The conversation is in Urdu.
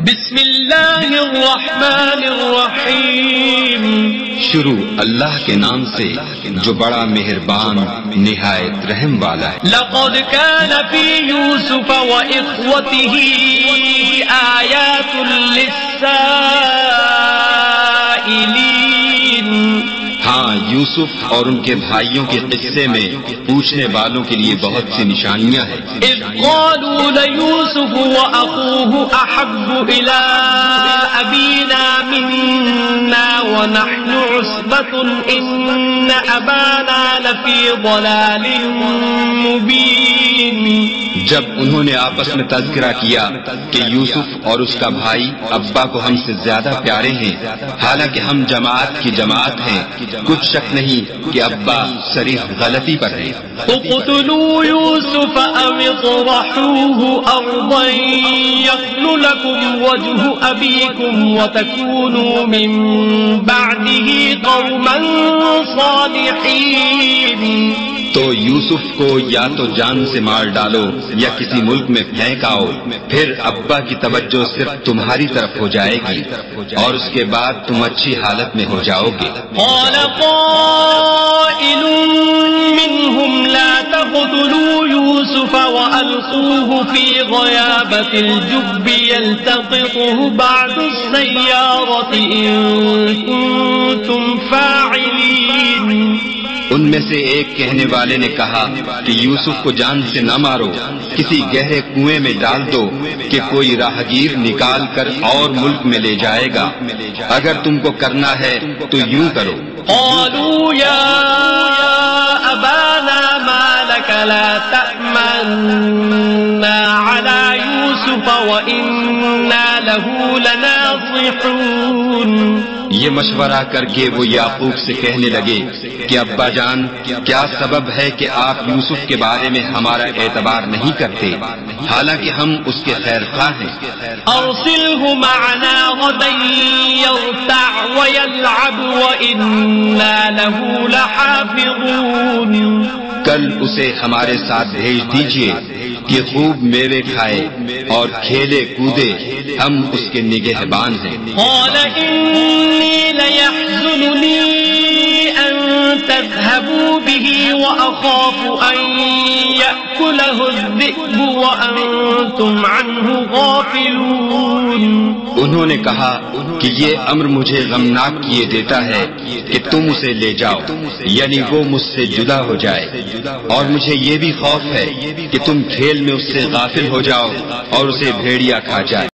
بسم اللہ الرحمن الرحیم، شروع اللہ کے نام سے جو بڑا مہربان نہایت رحم والا ہے۔ لقد كان في يوسف وإخوته آيات للسائلين۔ ہاں، یوسف اور ان کے بھائیوں کے قصے میں پوچھنے والوں کے لیے بہت سی نشانیاں ہیں۔ اذ قالوا ليوسف وأخوه أحب إلى أبينا منا ونحن عصبة إن أبانا لفي ضلال مبين۔ جب انہوں نے آپس میں تذکرہ کیا کہ یوسف اور اس کا بھائی ابا کو ہم سے زیادہ پیارے ہیں، حالانکہ ہم جماعت کی جماعت ہیں، کچھ شک نہیں کہ ابا صریح غلطی پر ہیں۔ اقتلوا يوسف أو اطرحوه أرضا يخل لكم وجه أبيكم وتكونوا من بعده قوما صالحين۔ تو یوسف کو یا تو جان سے مار ڈالو یا کسی ملک میں پھینک آؤ، پھر ابا کی توجہ صرف تمہاری طرف ہو جائے گی اور اس کے بعد تم اچھی حالت میں ہو جاؤ گے۔ قال قائل منهم لا تقتلوا يوسف وألقوه في غيابة الجب يلتقطه بعض السيارة إن كنتم فاعلين۔ ان میں سے ایک کہنے والے نے کہا کہ یوسف کو جان سے نہ مارو، کسی گہرے کنویں میں ڈال دو کہ کوئی راہگیر نکال کر اور ملک میں لے جائے گا، اگر تم کو کرنا ہے تو یوں کرو۔ قالوا يا أبانا ما لك لا تأمنا على يوسف وإنا له لناصحون۔ یہ مشورہ کر کے وہ یعقوب سے کہنے لگے کہ ابا جان، کیا سبب ہے کہ آپ یوسف کے بارے میں ہمارا اعتبار نہیں کرتے، حالانکہ ہم اس کے خیر خواہ ہیں۔ أرسله معنا غدا يرتع ويلعب وإنا له لحافظون۔ کل اسے ہمارے ساتھ بھیج دیجئے کہ خوب میوے کھائے اور کھیلے کودے، ہم اس کے نگہبان ہیں۔ قال إني ليحزنني أن تذهبوا به وأخاف أن يأكله الذئب وأنتم عنه غافلون۔ انہوں نے کہا کہ یہ امر مجھے غمناک کیے دیتا ہے کہ تم اسے لے جاؤ، یعنی وہ مجھ سے جدا ہو جائے، اور مجھے یہ بھی خوف ہے کہ تم کھیل میں اس سے غافل ہو جاؤ اور اسے بھیڑیا کھا جائے۔